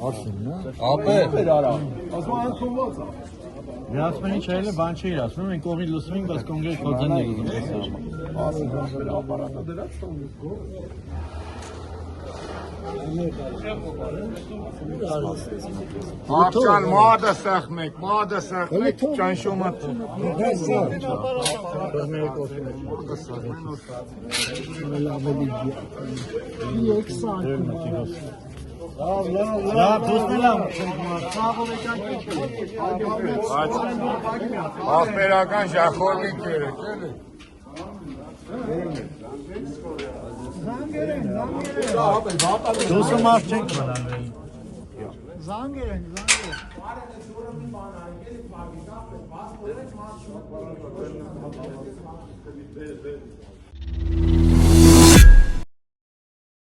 Արսենն է։ Ապե։ Ասում անկոմված է։ Գրասմենի չայելը բան չի իրացնում, մենք կողմի լուսում ենք, բայց կոնկրետ փոխանցել ենք ուզում տեսնել։ ապարատը դրած տոնից գո։ Աղջան մադը սեղմեք, ճանշոմը։ Աղբերական ժախորլիկ երեք, էլի։ Դուսը մարդ չենք մնալվեին։ Զանգեր են։ Ա